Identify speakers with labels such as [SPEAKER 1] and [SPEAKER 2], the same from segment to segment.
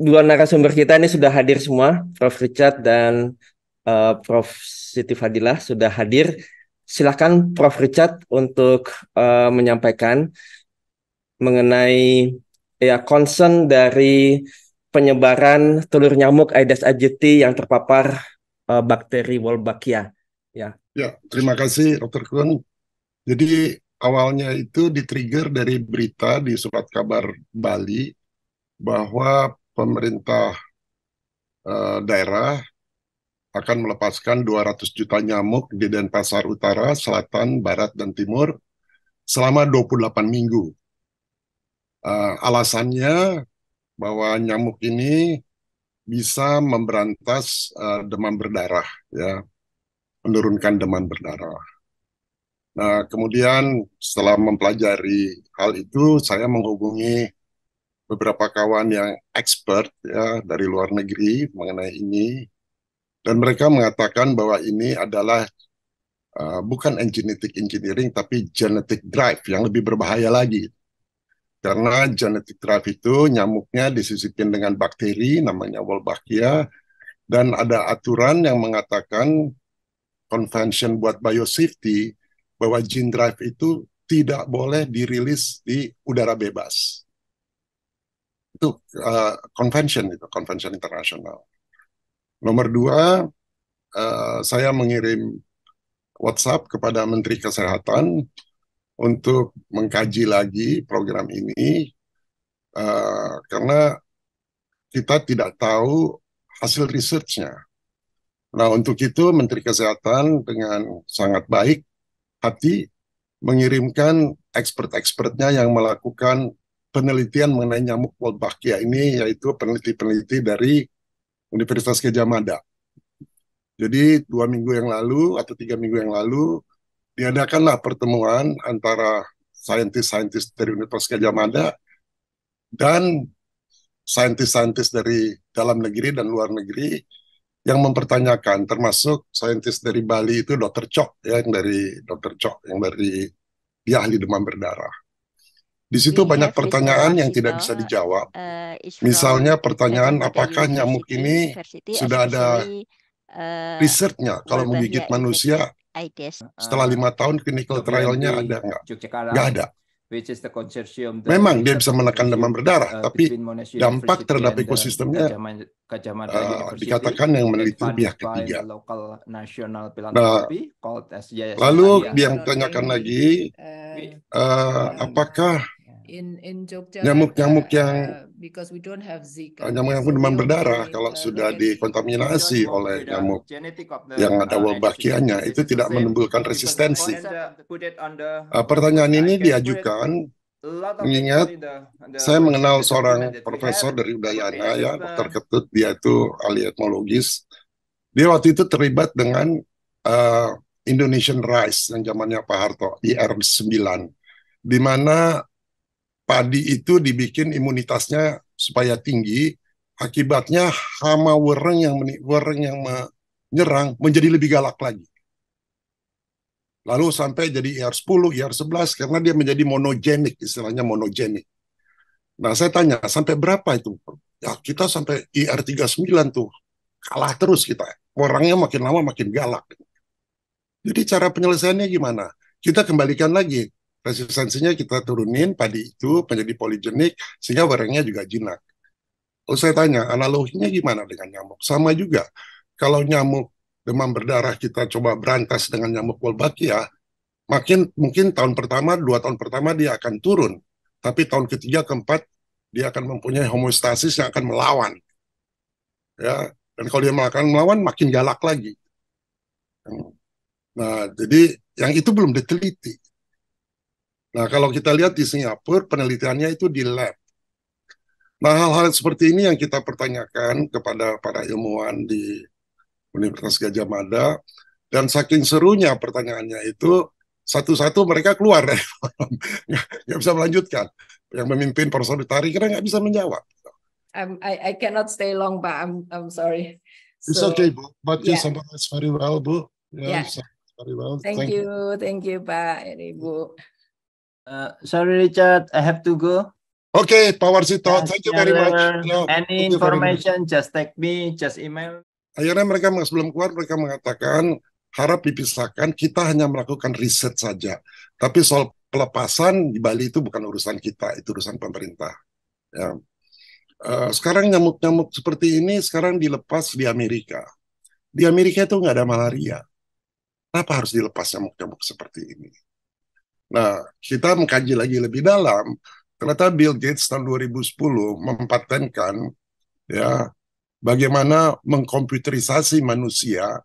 [SPEAKER 1] dua narasumber kita ini sudah hadir semua, Prof. Richard dan Prof. Siti Fadilah sudah hadir. Silakan Prof. Richard untuk menyampaikan mengenai ya concern dari penyebaran telur nyamuk Aedes aegypti yang terpapar bakteri Wolbachia. Ya.
[SPEAKER 2] Ya, terima kasih Dr. Kun. Jadi awalnya itu di-trigger dari berita di surat kabar Bali bahwa pemerintah daerah akan melepaskan 200 juta nyamuk di Denpasar Utara, Selatan, Barat, dan Timur selama 28 minggu. Alasannya bahwa nyamuk ini bisa memberantas demam berdarah, ya, menurunkan demam berdarah. Nah, kemudian setelah mempelajari hal itu, saya menghubungi beberapa kawan yang expert ya dari luar negeri mengenai ini, dan mereka mengatakan bahwa ini adalah bukan genetic engineering tapi genetic drive yang lebih berbahaya lagi. Karena genetic drive itu nyamuknya disisipin dengan bakteri namanya Wolbachia, dan ada aturan yang mengatakan convention buat biosafety bahwa gene drive itu tidak boleh dirilis di udara bebas. Itu convention internasional. Nomor dua, saya mengirim WhatsApp kepada Menteri Kesehatan untuk mengkaji lagi program ini, karena kita tidak tahu hasil research-nya. Nah, untuk itu Menteri Kesehatan dengan sangat baik hati mengirimkan expert-expertnya yang melakukan penelitian mengenai nyamuk Wolbachia ini, yaitu peneliti-peneliti dari Universitas Gadjah Mada. Jadi 2 minggu yang lalu atau 3 minggu yang lalu diadakanlah pertemuan antara saintis-saintis dari Universitas Gadjah Mada dan saintis-saintis dari dalam negeri dan luar negeri yang mempertanyakan, termasuk saintis dari Bali itu Dr. Chok, ya, yang dari Dr. Chok, yang dari dia ahli demam berdarah. Di situ
[SPEAKER 3] We
[SPEAKER 2] banyak
[SPEAKER 3] have listener
[SPEAKER 2] pertanyaan yang tidak bisa
[SPEAKER 3] article
[SPEAKER 2] dijawab.
[SPEAKER 3] is
[SPEAKER 2] Misalnya
[SPEAKER 3] from
[SPEAKER 2] pertanyaan
[SPEAKER 3] Gadjah Mada
[SPEAKER 2] apakah nyamuk ini
[SPEAKER 3] University,
[SPEAKER 2] sudah ada
[SPEAKER 3] especially
[SPEAKER 2] risetnya kalau menggigit
[SPEAKER 3] Wolbachia
[SPEAKER 2] manusia
[SPEAKER 3] Aedes.
[SPEAKER 2] setelah 5 tahun clinical trialnya ada nggak? Nggak
[SPEAKER 4] Yogyakarta,
[SPEAKER 2] ada.
[SPEAKER 4] which is the consortium, the
[SPEAKER 2] Memang dia
[SPEAKER 4] research
[SPEAKER 2] bisa menekan demam
[SPEAKER 4] consortium
[SPEAKER 2] berdarah, tapi
[SPEAKER 4] between Monash
[SPEAKER 2] dampak
[SPEAKER 4] University
[SPEAKER 2] terhadap
[SPEAKER 4] and the
[SPEAKER 2] ekosistemnya
[SPEAKER 4] Gadjah Mada University
[SPEAKER 2] dikatakan yang
[SPEAKER 4] that
[SPEAKER 2] meneliti itu
[SPEAKER 4] funded
[SPEAKER 2] pihak
[SPEAKER 4] by
[SPEAKER 2] ketiga.
[SPEAKER 4] the local national
[SPEAKER 2] Nah,
[SPEAKER 4] philanthropy called as Yayasan
[SPEAKER 2] lalu
[SPEAKER 4] Adia.
[SPEAKER 2] dia yang tanyakan lagi, apakah
[SPEAKER 5] in Jogja,
[SPEAKER 2] nyamuk-nyamuk yang
[SPEAKER 5] because we don't have Zika,
[SPEAKER 2] nyamuk-nyamuk
[SPEAKER 5] so
[SPEAKER 2] demam
[SPEAKER 5] we
[SPEAKER 2] berdarah
[SPEAKER 5] only
[SPEAKER 2] kalau
[SPEAKER 5] look
[SPEAKER 2] sudah
[SPEAKER 5] at
[SPEAKER 2] dikontaminasi oleh
[SPEAKER 4] The
[SPEAKER 2] nyamuk
[SPEAKER 4] genetic of the
[SPEAKER 2] yang ada
[SPEAKER 4] Aedes
[SPEAKER 2] Wolbachia-nya
[SPEAKER 4] aegypti
[SPEAKER 2] itu
[SPEAKER 4] is the
[SPEAKER 2] tidak
[SPEAKER 4] same
[SPEAKER 2] menimbulkan
[SPEAKER 4] because
[SPEAKER 2] resistensi.
[SPEAKER 4] put it on the
[SPEAKER 2] Pertanyaan
[SPEAKER 4] I
[SPEAKER 2] ini
[SPEAKER 4] can put it
[SPEAKER 2] diajukan
[SPEAKER 4] a lot of
[SPEAKER 2] mengingat
[SPEAKER 4] info in the
[SPEAKER 2] saya
[SPEAKER 4] website,
[SPEAKER 2] mengenal
[SPEAKER 4] the document
[SPEAKER 2] seorang
[SPEAKER 4] that we
[SPEAKER 2] profesor
[SPEAKER 4] have.
[SPEAKER 2] dari
[SPEAKER 4] But
[SPEAKER 2] Udayana,
[SPEAKER 4] if
[SPEAKER 2] ya, Dr. Ketut, dia itu ahli etnologis. Dia waktu itu terlibat dengan Indonesian Rice yang zamannya Pak Harto, IR9, di mana padi itu dibikin imunitasnya supaya tinggi, akibatnya hama wereng yang menyerang menjadi lebih galak lagi. Lalu sampai jadi IR10, IR11 karena dia menjadi monogenik, istilahnya monogenik. Nah, saya tanya, sampai berapa itu? Ya, kita sampai IR39 tuh. Kalah terus kita. Orangnya makin lama makin galak. Jadi cara penyelesaiannya gimana? Kita kembalikan lagi. Resistensinya kita turunin, padi itu menjadi poligenik, sehingga barangnya juga jinak. Oh, saya tanya, analoginya gimana dengan nyamuk? Sama juga. Kalau nyamuk demam berdarah kita coba berantas dengan nyamuk Wolbachia, mungkin tahun pertama, 2 tahun pertama dia akan turun. Tapi tahun ketiga, keempat, dia akan mempunyai homeostasis yang akan melawan. Ya, dan kalau dia melawan, makin galak lagi. Nah, jadi yang itu belum diteliti. Nah, kalau kita lihat di Singapura, penelitiannya itu di lab. Nah, hal-hal seperti ini yang kita pertanyakan kepada para ilmuwan di Universitas Gadjah Mada, dan saking serunya pertanyaannya itu, satu-satu mereka keluar deh. Nggak bisa melanjutkan. Yang memimpin Profesor Utari kira nggak bisa menjawab.
[SPEAKER 5] I cannot stay long, but I'm sorry.
[SPEAKER 2] It's okay, Bu. But you
[SPEAKER 5] yeah.
[SPEAKER 2] summarize very well, Bu.
[SPEAKER 5] Yeah.
[SPEAKER 2] Very well.
[SPEAKER 5] Thank you, Pak, Ibu.
[SPEAKER 4] Sorry, Richard, I have to go.
[SPEAKER 2] Oke, Pak Warsito,
[SPEAKER 4] Yes,
[SPEAKER 2] thank you very much.
[SPEAKER 4] Any
[SPEAKER 2] Thank you very much.
[SPEAKER 4] information, just text me, just email.
[SPEAKER 2] Akhirnya mereka sebelum keluar mereka mengatakan harap dipisahkan, kita hanya melakukan riset saja. Tapi soal pelepasan di Bali itu bukan urusan kita, itu urusan pemerintah. Ya. Sekarang nyamuk-nyamuk seperti ini sekarang dilepas di Amerika. Di Amerika itu nggak ada malaria. Kenapa harus dilepas nyamuk-nyamuk seperti ini? Nah, kita mengkaji lagi lebih dalam. Ternyata Bill Gates tahun 2010 mempatenkan ya bagaimana mengkomputerisasi manusia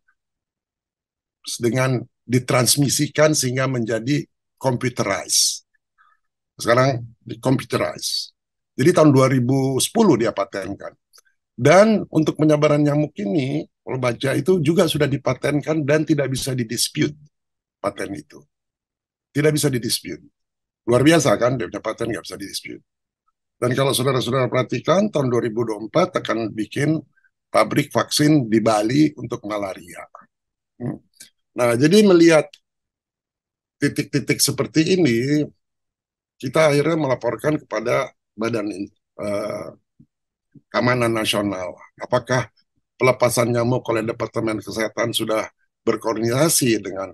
[SPEAKER 2] dengan ditransmisikan sehingga menjadi computerized. Sekarang di computerized. Jadi tahun 2010 dia patenkan. Dan untuk penyebaran nyamuk ini, Wolbachia itu juga sudah dipatenkan dan tidak bisa didispute paten itu. Tidak bisa didispute. Luar biasa kan, dia punya paten nggak bisa didispute. Dan kalau saudara-saudara perhatikan, tahun 2024 akan bikin pabrik vaksin di Bali untuk malaria. Nah, jadi melihat titik-titik seperti ini, kita akhirnya melaporkan kepada Badan Keamanan Nasional. Apakah pelepasan nyamuk oleh Departemen Kesehatan sudah berkoordinasi dengan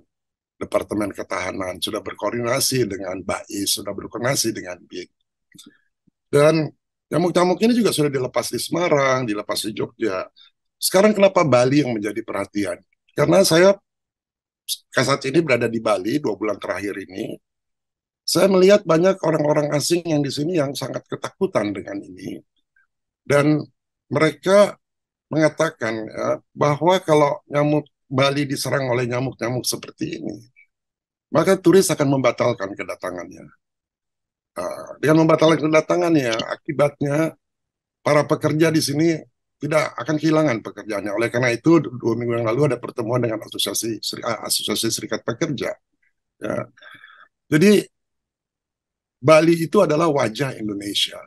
[SPEAKER 2] Departemen Ketahanan, sudah berkoordinasi dengan BAI, sudah berkoordinasi dengan BIN. Dan nyamuk-nyamuk ini juga sudah dilepas di Semarang, dilepas di Jogja. Sekarang kenapa Bali yang menjadi perhatian? Karena saya saat ini berada di Bali 2 bulan terakhir ini. Saya melihat banyak orang-orang asing yang di sini yang sangat ketakutan dengan ini. Dan mereka mengatakan ya, bahwa kalau nyamuk Bali diserang oleh nyamuk-nyamuk seperti ini, maka turis akan membatalkan kedatangannya. Dengan membatalkan kedatangannya, akibatnya para pekerja di sini tidak akan kehilangan pekerjaannya. Oleh karena itu, 2 minggu yang lalu ada pertemuan dengan Asosiasi Serikat Pekerja. Ya. Jadi, Bali itu adalah wajah Indonesia.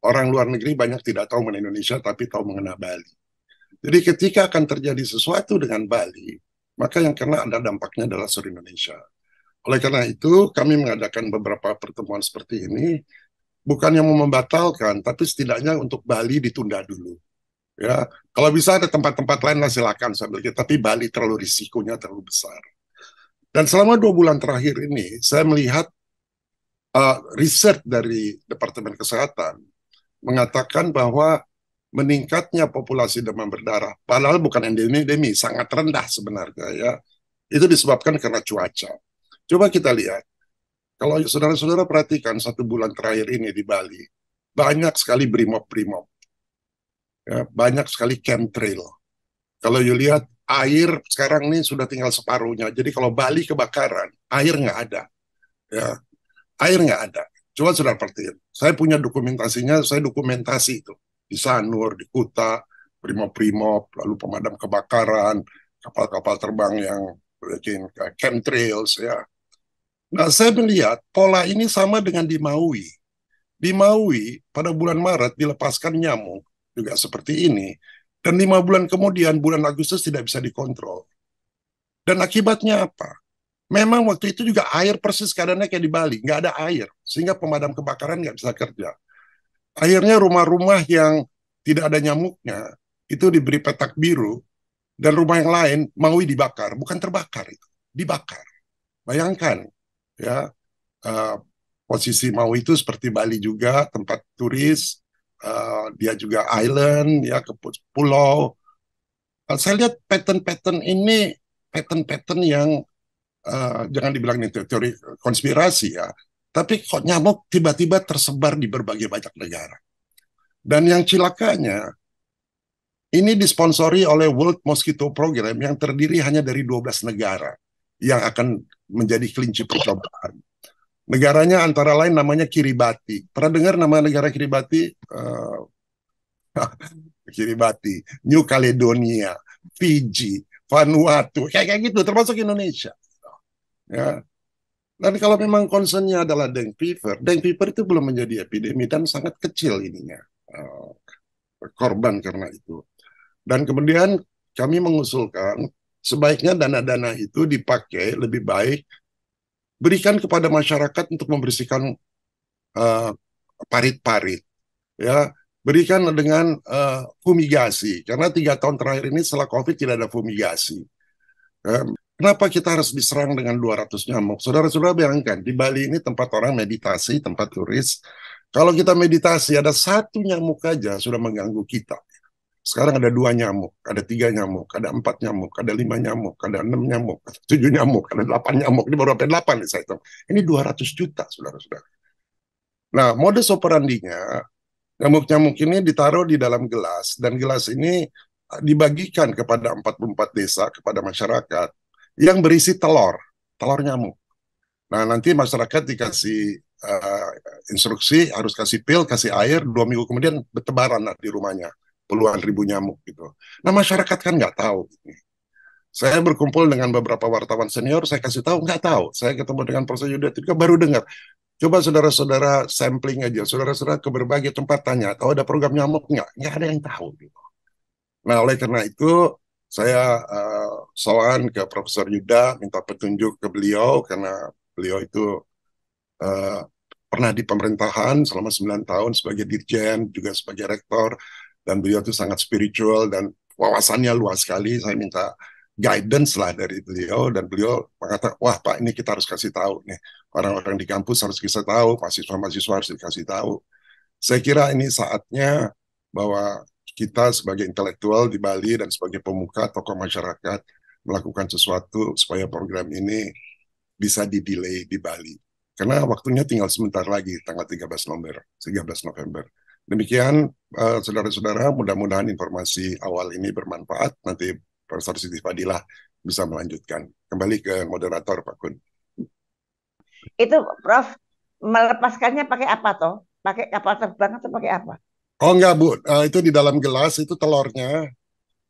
[SPEAKER 2] Orang luar negeri banyak tidak tahu mengenai Indonesia, tapi tahu mengenai Bali. Jadi ketika akan terjadi sesuatu dengan Bali, maka yang kena ada dampaknya adalah seluruh Indonesia. Oleh karena itu, kami mengadakan beberapa pertemuan seperti ini, bukan yang mau membatalkan, tapi setidaknya untuk Bali ditunda dulu. Ya, kalau bisa ada tempat-tempat lain lah silakan sambil kita, tapi Bali terlalu risikonya terlalu besar. Dan selama 2 bulan terakhir ini, saya melihat riset dari Departemen Kesehatan mengatakan bahwa meningkatnya populasi demam berdarah, padahal bukan endemi, sangat rendah sebenarnya ya, itu disebabkan karena cuaca. Coba kita lihat, kalau saudara-saudara perhatikan 1 bulan terakhir ini di Bali, banyak sekali brimob-brimob, ya, banyak sekali chemtrail. Kalau you lihat, air sekarang ini sudah tinggal separuhnya, jadi kalau Bali kebakaran, air nggak ada. Ya, air nggak ada. Coba saudara perhatiin, saya punya dokumentasinya, saya dokumentasi itu. Di Sanur, di Kuta, brimob-brimob, lalu pemadam kebakaran, kapal-kapal terbang yang bikin chemtrails, ya. Nah, saya melihat pola ini sama dengan di Maui. Di Maui, pada bulan Maret dilepaskan nyamuk, juga seperti ini. Dan 5 bulan kemudian, bulan Agustus tidak bisa dikontrol. Dan akibatnya apa? Memang waktu itu juga air persis keadaannya kayak di Bali. Nggak ada air, sehingga pemadam kebakaran nggak bisa kerja. Akhirnya rumah-rumah yang tidak ada nyamuknya, itu diberi petak biru, dan rumah yang lain, Maui dibakar. Bukan terbakar, itu dibakar. Bayangkan, ya, posisi Maui itu seperti Bali juga, tempat turis, dia juga island, ya, ke pulau. Saya lihat pattern-pattern ini, pattern-pattern yang jangan dibilang ini teori konspirasi ya, tapi kok nyamuk tiba-tiba tersebar di berbagai banyak negara. Dan yang cilakanya, ini disponsori oleh World Mosquito Program yang terdiri hanya dari 12 negara yang akan menjadi kelinci percobaan. Negaranya antara lain namanya Kiribati. Pernah dengar nama negara Kiribati? Kiribati, New Caledonia, Fiji, Vanuatu, kayak gitu, termasuk Indonesia. Ya. Dan kalau memang concernnya adalah dengue fever itu belum menjadi epidemi dan sangat kecil ininya korban karena itu. Dan kemudian kami mengusulkan sebaiknya dana-dana itu dipakai lebih baik berikan kepada masyarakat untuk membersihkan parit-parit, ya. Berikan dengan fumigasi, karena 3 tahun terakhir ini setelah COVID tidak ada fumigasi. Kenapa kita harus diserang dengan 200 nyamuk? Saudara-saudara bayangkan, di Bali ini tempat orang meditasi, tempat turis. Kalau kita meditasi, ada 1 nyamuk aja sudah mengganggu kita. Sekarang ada 2 nyamuk, ada 3 nyamuk, ada 4 nyamuk, ada 5 nyamuk, ada 6 nyamuk, ada 7 nyamuk, ada 8 nyamuk. Ini baru sampai 8 nih saya hitung. Ini 200 juta, saudara-saudara. Nah, modus operandinya, nyamuk-nyamuk ini ditaruh di dalam gelas, dan gelas ini dibagikan kepada 44 desa, kepada masyarakat, yang berisi telur nyamuk. Nah, nanti masyarakat dikasih instruksi, harus kasih pil, kasih air, 2 minggu kemudian bertebaran di rumahnya, puluhan ribu nyamuk gitu. Nah, masyarakat kan nggak tahu. Saya berkumpul dengan beberapa wartawan senior, saya kasih tahu, nggak tahu. Saya ketemu dengan Profesor Yuda Tirga, baru dengar. Coba saudara-saudara sampling aja, saudara-saudara ke berbagai tempat tanya, tahu ada program nyamuk nggak? Nggak ada yang tahu. Gitu. Nah, oleh karena itu, saya sowan ke Profesor Yuda, minta petunjuk ke beliau, karena beliau itu pernah di pemerintahan selama 9 tahun sebagai dirjen, juga sebagai rektor, dan beliau itu sangat spiritual, dan wawasannya luas sekali. Saya minta guidance lah dari beliau, dan beliau mengatakan, wah Pak, ini kita harus kasih tahu nih. Orang-orang di kampus harus kita tahu, mahasiswa-mahasiswa harus dikasih tahu. Saya kira ini saatnya bahwa kita sebagai intelektual di Bali dan sebagai pemuka tokoh masyarakat melakukan sesuatu supaya program ini bisa di-delay di Bali. Karena waktunya tinggal sebentar lagi, tanggal 13 November. Demikian, saudara-saudara, mudah-mudahan informasi awal ini bermanfaat. Nanti Profesor Siti Fadilah bisa melanjutkan. Kembali ke moderator, Pak Kun.
[SPEAKER 3] Itu Prof, melepaskannya pakai apa toh? Pakai kapal terbang atau pakai apa?
[SPEAKER 2] Oh enggak Bu, itu di dalam gelas, itu telurnya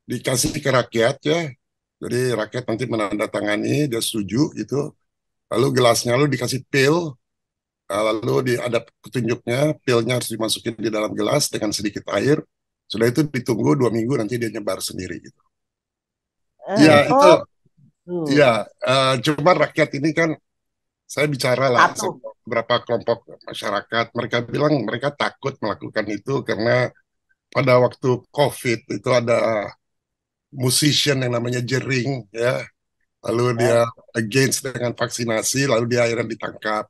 [SPEAKER 2] dikasih ke rakyat ya. Jadi rakyat nanti menandatangani, dia setuju gitu. Lalu gelasnya lalu dikasih pil, lalu ada petunjuknya, pilnya harus dimasukin di dalam gelas dengan sedikit air. Sudah itu ditunggu 2 minggu, nanti dia nyebar sendiri gitu. Ya itu, ya cuma rakyat ini kan, saya bicara lah beberapa kelompok masyarakat, mereka bilang mereka takut melakukan itu karena pada waktu COVID itu ada musician yang namanya Jering ya, lalu dia against dengan vaksinasi, lalu dia akhirnya ditangkap.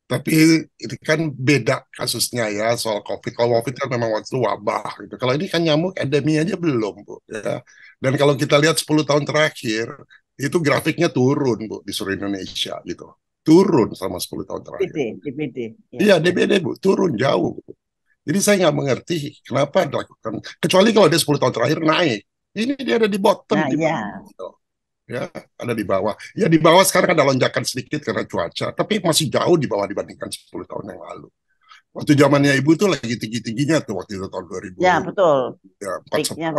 [SPEAKER 2] Tapi itu kan beda kasusnya ya soal COVID. Kalau COVID kan memang waktu wabah gitu. Kalau ini kan nyamuk endemi aja belum Bu ya. Dan kalau kita lihat 10 tahun terakhir itu grafiknya turun Bu di seluruh Indonesia gitu. Turun sama 10 tahun terakhir.
[SPEAKER 3] DBD.
[SPEAKER 2] Iya DBD Bu, turun jauh. Jadi saya nggak mengerti kenapa dilakukan. Kecuali kalau dia 10 tahun terakhir naik. Ini dia ada di bottom.
[SPEAKER 3] Nah,
[SPEAKER 2] di ya ada di bawah. Ya di bawah sekarang ada lonjakan sedikit karena cuaca, tapi masih jauh di bawah dibandingkan 10 tahun yang lalu. Waktu zamannya Ibu tuh lagi tinggi-tingginya tuh waktu itu tahun 2000.
[SPEAKER 3] Ya betul.
[SPEAKER 2] Ya,
[SPEAKER 3] peaknya.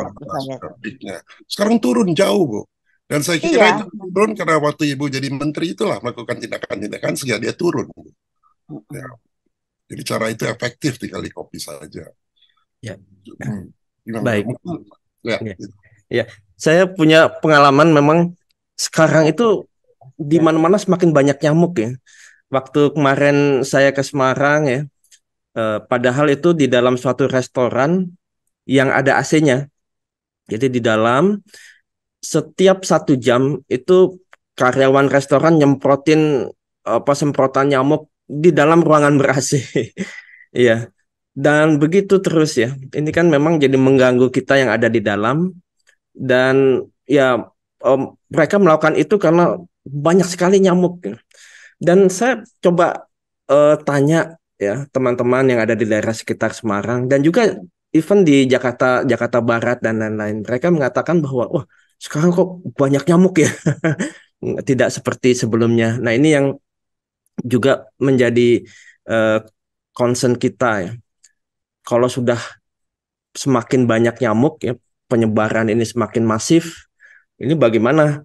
[SPEAKER 2] Sekarang turun jauh Bu. Dan saya kira itu turun karena waktu Ibu jadi menteri itulah melakukan tindakan-tindakan sehingga dia turun. Ya. Jadi cara itu efektif, tinggal di copy saja.
[SPEAKER 1] Ya.
[SPEAKER 2] Baik.
[SPEAKER 1] Ya. Ya, saya punya pengalaman memang sekarang itu di mana-mana semakin banyak nyamuk ya. Waktu kemarin saya ke Semarang ya, padahal itu di dalam suatu restoran yang ada AC-nya. Jadi di dalam setiap 1 jam itu karyawan restoran nyemprotin semprotan nyamuk di dalam ruangan ber-AC. Iya. Dan begitu terus ya. Ini kan memang jadi mengganggu kita yang ada di dalam. Dan ya mereka melakukan itu karena banyak sekali nyamuk. Dan saya coba tanya ya teman-teman yang ada di daerah sekitar Semarang dan juga even di Jakarta Barat dan lain-lain. Mereka mengatakan bahwa wah sekarang kok banyak nyamuk ya. Tidak seperti sebelumnya. Nah ini yang juga menjadi concern kita ya. Kalau sudah semakin banyak nyamuk ya, penyebaran ini semakin masif, ini bagaimana?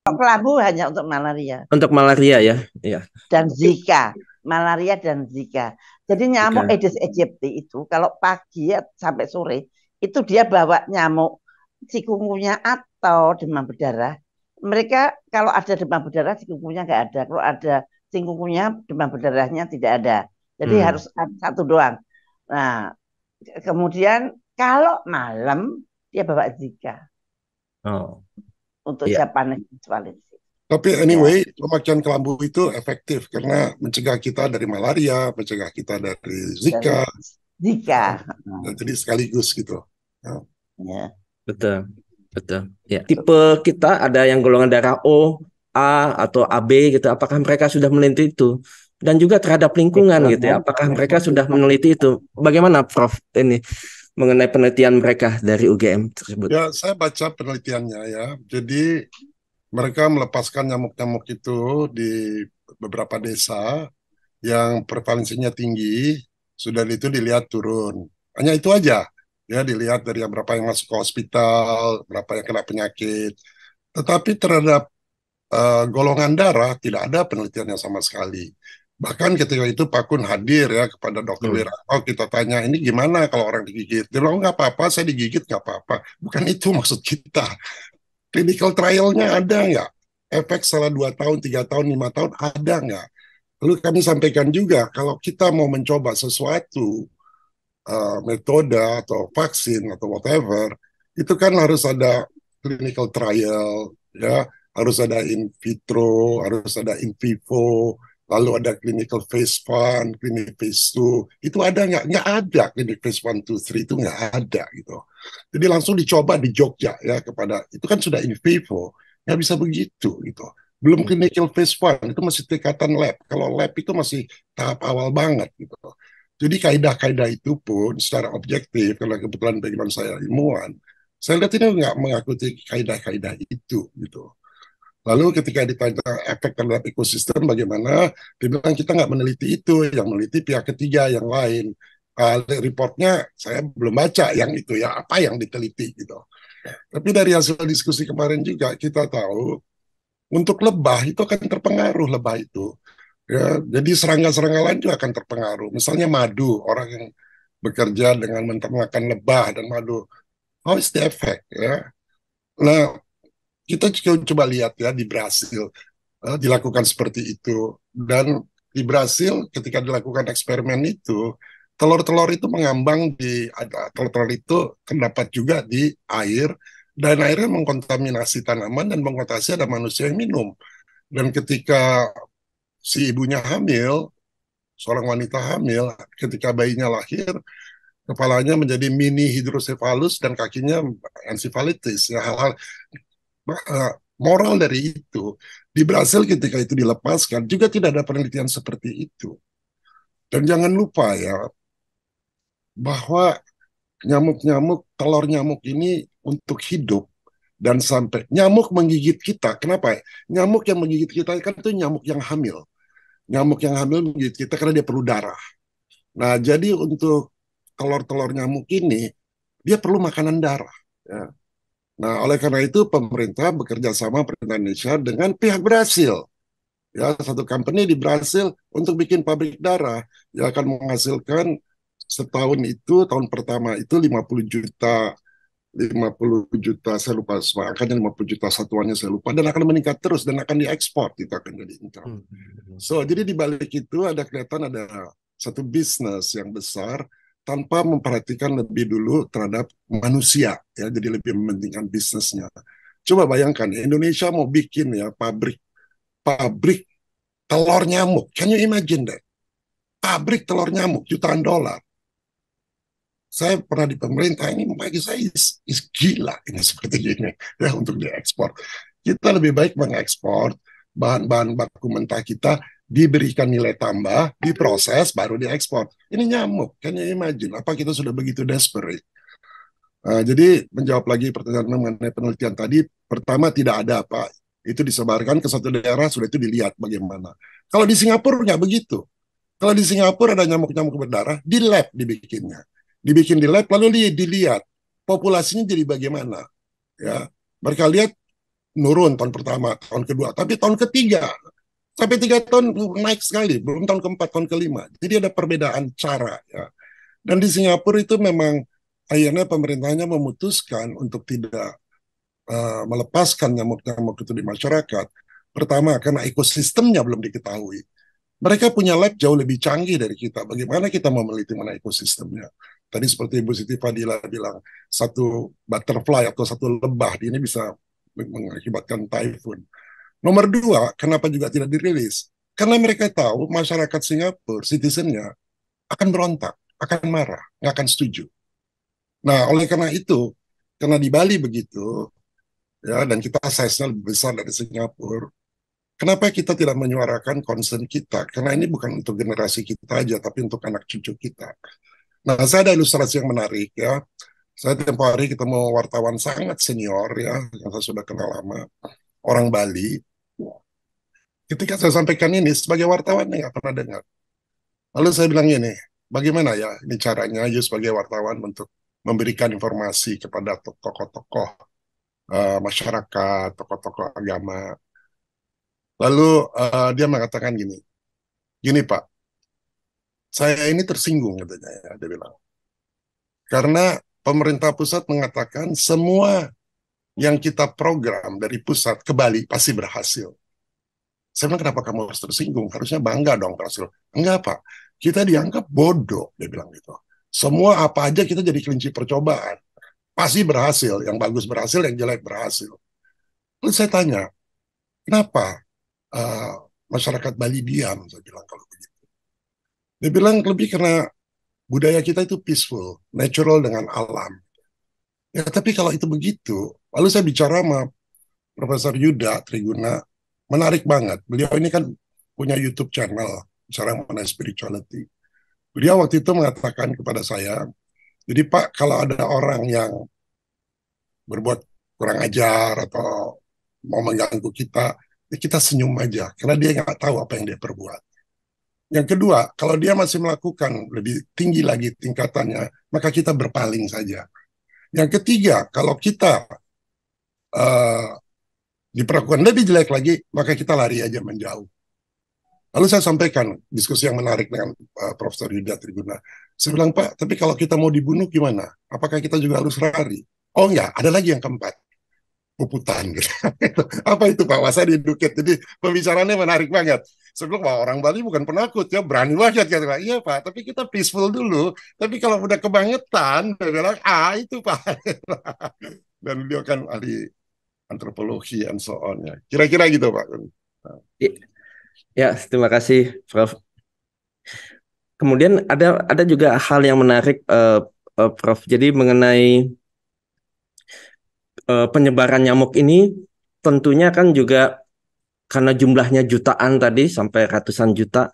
[SPEAKER 3] Kelambu hanya untuk malaria.
[SPEAKER 1] Untuk malaria ya, ya.
[SPEAKER 3] Dan Zika, malaria dan Zika. Jadi nyamuk Aedes aegypti itu kalau pagi sampai sore itu dia bawa nyamuk chikungunya atau demam berdarah. Mereka kalau ada demam berdarah chikungunya nggak ada. Kalau ada chikungunya demam berdarahnya tidak ada. Jadi harus satu doang. Nah, kemudian kalau malam dia bawa Zika
[SPEAKER 1] Oh,
[SPEAKER 3] untuk
[SPEAKER 1] iya.
[SPEAKER 3] Japanese visualization.
[SPEAKER 2] Tapi
[SPEAKER 3] Ya,
[SPEAKER 2] anyway, pemakaian kelambu itu efektif karena mencegah kita dari malaria, mencegah kita dari
[SPEAKER 3] dari
[SPEAKER 2] Zika,
[SPEAKER 3] Zika.
[SPEAKER 2] jadi sekaligus gitu. Ya.
[SPEAKER 3] Ya,
[SPEAKER 1] Betul, betul. Ya, tipe kita ada yang golongan darah O, A atau AB gitu. Apakah mereka sudah meneliti itu? Dan juga terhadap lingkungan gitu ya. Apakah mereka sudah meneliti itu? Bagaimana Prof ini mengenai penelitian mereka dari UGM tersebut?
[SPEAKER 2] Ya, saya baca penelitiannya ya. Jadi mereka melepaskan nyamuk-nyamuk itu di beberapa desa yang prevalensinya tinggi, sudah itu dilihat turun. Hanya itu aja. Ya, dilihat dari berapa yang masuk ke hospital, berapa yang kena penyakit. Tetapi terhadap golongan darah tidak ada penelitiannya sama sekali. Bahkan ketika itu Pak Kun hadir ya kepada Dokter Wiranto, kita tanya ini gimana kalau orang digigit. Dia bilang nggak apa-apa, saya digigit nggak apa-apa. Bukan itu maksud kita. Clinical trialnya ada nggak? Efek setelah 2 tahun, 3 tahun, 5 tahun ada nggak? Lalu kami sampaikan juga kalau kita mau mencoba sesuatu metode atau vaksin atau whatever, itu kan harus ada clinical trial, ya, harus ada in vitro, harus ada in vivo, lalu ada clinical phase 1, clinical phase 2, itu ada nggak? Nggak ada clinical phase 1, 2, 3 itu nggak ada gitu. Jadi langsung dicoba di Jogja ya kepada, itu kan sudah in vivo, nggak bisa begitu gitu. Belum clinical phase 1, itu masih tingkatan lab. Kalau lab itu masih tahap awal banget gitu. Jadi kaidah-kaidah itu pun secara objektif, karena kebetulan background saya ilmuwan, saya lihat ini nggak mengikuti kaidah-kaidah itu gitu. Lalu ketika ditanya efek terhadap ekosistem bagaimana, dia bilang kita nggak meneliti itu, yang meneliti pihak ketiga yang lain. Reportnya saya belum baca yang itu ya, apa yang diteliti gitu. Tapi dari hasil diskusi kemarin juga kita tahu untuk lebah itu akan terpengaruh lebah itu. Ya, jadi serangga-serangga lain juga akan terpengaruh. Misalnya madu, orang yang bekerja dengan menternakkan lebah dan madu, how is the effect? Ya, nah kita juga coba lihat ya di Brasil dilakukan seperti itu dan di Brasil ketika dilakukan eksperimen itu telur-telur itu mengambang di telur-telur itu terdapat juga di air dan airnya mengkontaminasi tanaman dan mengkontaminasi ada manusia yang minum dan ketika si ibunya hamil seorang wanita hamil ketika bayinya lahir kepalanya menjadi mini hidrosefalus dan kakinya ensefalitis ya hal-hal moral dari itu di Brasil ketika itu dilepaskan juga tidak ada penelitian seperti itu dan jangan lupa ya bahwa nyamuk-nyamuk telur nyamuk ini untuk hidup dan sampai nyamuk menggigit kita kenapa nyamuk yang menggigit kita kan itu nyamuk yang hamil menggigit kita karena dia perlu darah. Nah, jadi untuk telur-telur nyamuk ini, dia perlu makanan darah. Ya. Nah, oleh karena itu pemerintah bekerja sama pemerintah Indonesia dengan pihak Brasil. Ya, satu company di Brasil untuk bikin pabrik darah yang akan menghasilkan setahun itu, tahun pertama itu 50 juta, saya lupa, angkanya 50 juta satuannya saya lupa, dan akan meningkat terus, dan akan diekspor, itu akan jadi income. So, jadi di balik itu ada kelihatan ada satu bisnis yang besar, tanpa memperhatikan lebih dulu terhadap manusia, ya, jadi lebih mementingkan bisnisnya. Coba bayangkan, Indonesia mau bikin ya pabrik telur nyamuk, can you imagine that? Pabrik telur nyamuk, jutaan dolar. Saya pernah di pemerintah ini bagi saya is gila ini seperti ini ya untuk diekspor. Kita lebih baik mengekspor bahan-bahan baku mentah kita diberikan nilai tambah, diproses baru diekspor. Ini nyamuk, can you imagine? Apa kita sudah begitu desperate? Jadi menjawab lagi pertanyaan mengenai penelitian tadi, pertama tidak ada apa itu disebarkan ke satu daerah sudah itu dilihat bagaimana. Kalau di Singapura nggak begitu. Kalau di Singapura ada nyamuk-nyamuk berdarah, di lab dibikinnya. Dibikin di lab, lalu dilihat populasinya jadi bagaimana. Ya, mereka lihat nurun tahun pertama, tahun kedua, tapi tahun ketiga sampai 3 tahun naik sekali, belum tahun keempat, tahun kelima. Jadi ada perbedaan cara. Ya. Dan di Singapura itu memang akhirnya pemerintahnya memutuskan untuk tidak melepaskan nyamuk-nyamuk itu di masyarakat. Pertama, karena ekosistemnya belum diketahui. Mereka punya lab jauh lebih canggih dari kita. Bagaimana kita mau meneliti mengenai ekosistemnya? Tadi seperti Ibu Siti Fadila bilang, satu butterfly atau satu lebah ini bisa mengakibatkan typhoon. Nomor dua, kenapa juga tidak dirilis? Karena mereka tahu masyarakat Singapura, citizennya, akan berontak, akan marah, nggak akan setuju. Nah, oleh karena itu, karena di Bali begitu, ya, dan kita size-nya lebih besar dari Singapura, kenapa kita tidak menyuarakan concern kita? Karena ini bukan untuk generasi kita aja, tapi untuk anak cucu kita. Nah, saya ada ilustrasi yang menarik ya. Saya tempo hari ketemu wartawan sangat senior ya, yang saya sudah kenal lama, orang Bali. Ketika saya sampaikan ini sebagai wartawan nggak pernah dengar. Lalu saya bilang ini, bagaimana ya ini caranya you sebagai wartawan untuk memberikan informasi kepada tokoh-tokoh masyarakat, tokoh-tokoh agama. Lalu dia mengatakan gini, gini Pak, saya ini tersinggung katanya ya, dia bilang. Karena pemerintah pusat mengatakan semua yang kita program dari pusat ke Bali pasti berhasil. Saya bilang, kenapa kamu harus tersinggung? Harusnya bangga dong berhasil. Enggak, Pak. Kita dianggap bodoh, dia bilang gitu. Semua apa aja kita jadi kelinci percobaan. Pasti berhasil. Yang bagus berhasil, yang jelek berhasil. Lalu saya tanya, kenapa masyarakat Bali diam? Saya bilang kalau begitu. Dia bilang lebih karena budaya kita itu peaceful, natural dengan alam. Ya, tapi kalau itu begitu, lalu saya bicara sama Profesor Yuda Triguna, menarik banget. Beliau ini kan punya YouTube channel, bicara mengenai spirituality. Beliau waktu itu mengatakan kepada saya, jadi Pak, kalau ada orang yang berbuat kurang ajar atau mau mengganggu kita, ya kita senyum aja, karena dia nggak tahu apa yang dia perbuat. Yang kedua, kalau dia masih melakukan lebih tinggi lagi tingkatannya, maka kita berpaling saja. Yang ketiga, kalau kita diperlakukan lebih jelek lagi, maka kita lari aja menjauh. Lalu saya sampaikan diskusi yang menarik dengan Profesor Yuda Triguna. Saya bilang, Pak, tapi kalau kita mau dibunuh gimana? Apakah kita juga harus lari? Oh enggak, ada lagi yang keempat. Puputan. Gitu. Apa itu Pak? Wah, saya didukit. Jadi pembicaraannya menarik banget. Saya bilang, wah orang Bali bukan penakut, ya berani banget. Kata, iya Pak, tapi kita peaceful dulu. Tapi kalau udah kebangetan, saya bilang, itu Pak. Dan beliau kan ahli antropologi and so on ya. Kira-kira gitu Pak.
[SPEAKER 1] Ya, terima kasih Prof. Kemudian ada juga hal yang menarik Prof. Jadi mengenai penyebaran nyamuk ini tentunya kan juga karena jumlahnya jutaan tadi sampai ratusan juta.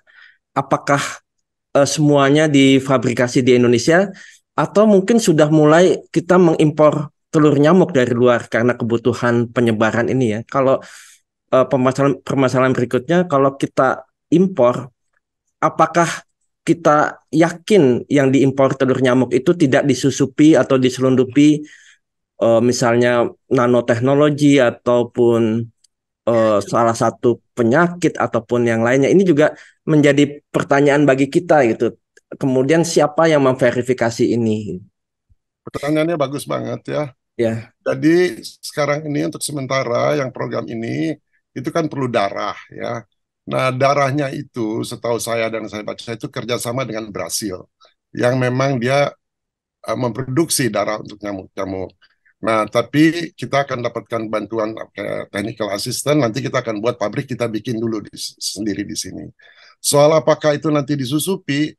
[SPEAKER 1] Apakah semuanya difabrikasi di Indonesia atau mungkin sudah mulai kita mengimpor telur nyamuk dari luar karena kebutuhan penyebaran ini ya? Kalau permasalahan berikutnya, kalau kita impor, apakah kita yakin yang diimpor telur nyamuk itu tidak disusupi atau diselundupi misalnya nanoteknologi ataupun salah satu penyakit ataupun yang lainnya? Ini juga menjadi pertanyaan bagi kita gitu. Kemudian siapa yang memverifikasi ini?
[SPEAKER 2] Pertanyaannya bagus banget ya.
[SPEAKER 1] Ya.
[SPEAKER 2] Jadi sekarang ini untuk sementara yang program ini itu kan perlu darah ya. Nah darahnya itu setahu saya dan saya baca itu kerjasama dengan Brasil yang memang dia memproduksi darah untuk nyamuk-nyamuk. Nah tapi kita akan dapatkan bantuan technical assistant, nanti kita akan buat pabrik, kita bikin dulu sendiri di sini. Soal apakah itu nanti disusupi,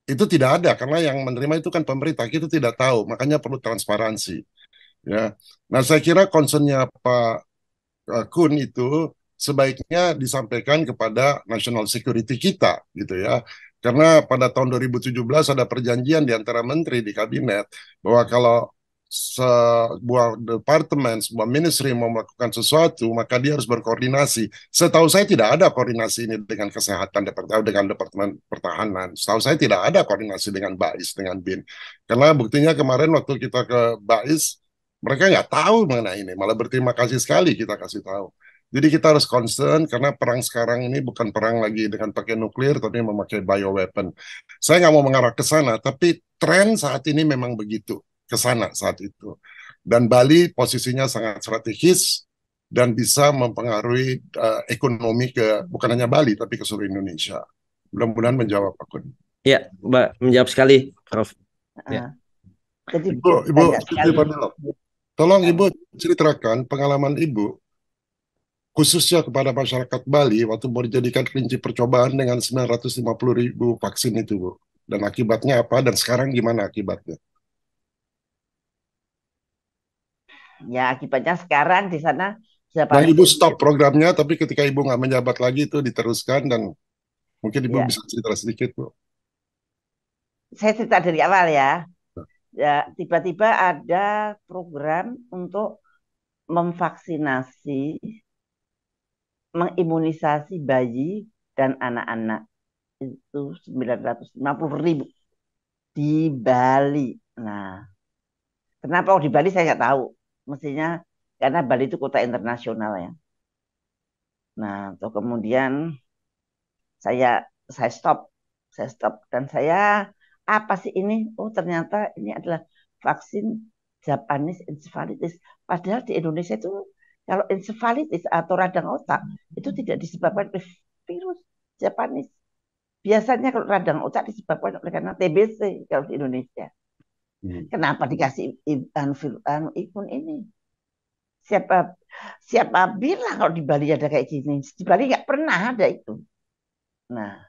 [SPEAKER 2] itu tidak ada karena yang menerima itu kan pemerintah, kita tidak tahu, makanya perlu transparansi. Ya, nah saya kira concernnya Pak Kun itu sebaiknya disampaikan kepada national security kita gitu ya. Karena pada tahun 2017 ada perjanjian di antara menteri di kabinet bahwa kalau sebuah departemen, sebuah ministry mau melakukan sesuatu, maka dia harus berkoordinasi. Setahu saya tidak ada koordinasi ini dengan kesehatan, dengan Departemen Pertahanan. Setahu saya tidak ada koordinasi dengan BAIS, dengan BIN. Karena buktinya kemarin waktu kita ke BAIS, mereka nggak tahu mengenai ini, malah berterima kasih sekali kita kasih tahu. Jadi kita harus concern karena perang sekarang ini bukan perang lagi dengan pakai nuklir, tapi memakai bioweapon. Saya nggak mau mengarah ke sana, tapi tren saat ini memang begitu, ke sana saat itu. Dan Bali posisinya sangat strategis dan bisa mempengaruhi ekonomi bukan hanya Bali, tapi ke seluruh Indonesia. Mudah-mudahan menjawab, Pak Kun.
[SPEAKER 1] Ya, Mbak, menjawab sekali, Prof. Ya.
[SPEAKER 3] Jadi
[SPEAKER 2] Ibu
[SPEAKER 3] banyak
[SPEAKER 2] Siti
[SPEAKER 3] sekali.
[SPEAKER 2] Fadila, tolong Ibu ceritakan pengalaman Ibu khususnya kepada masyarakat Bali waktu mau dijadikan kelinci percobaan dengan 950.000 vaksin itu, Bu. Dan akibatnya apa, dan sekarang gimana akibatnya?
[SPEAKER 3] Ya akibatnya sekarang di sana
[SPEAKER 2] Yang
[SPEAKER 3] Japanese
[SPEAKER 2] Ibu stop programnya, tapi ketika Ibu nggak menjabat lagi itu diteruskan, dan mungkin Ibu
[SPEAKER 3] ya
[SPEAKER 2] bisa cerita sedikit, Bu.
[SPEAKER 3] saya cerita dari awal ya. Ya tiba-tiba ada program untuk memvaksinasi, mengimunisasi bayi dan anak-anak itu 950.000 di Bali. Nah, kenapa di Bali saya nggak tahu. Mestinya karena Bali itu kota internasional ya. Nah, terus kemudian saya saya stop, dan saya apa sih ini? Oh ternyata ini adalah vaksin Japanese encephalitis. Padahal di Indonesia itu kalau encephalitis atau radang otak itu tidak disebabkan oleh virus Japanese. Biasanya kalau radang otak disebabkan oleh karena TBC kalau di Indonesia. Kenapa dikasih imun ini? Siapa siapa bilang kalau di Bali ada kayak gini? Di Bali nggak pernah ada itu. Nah,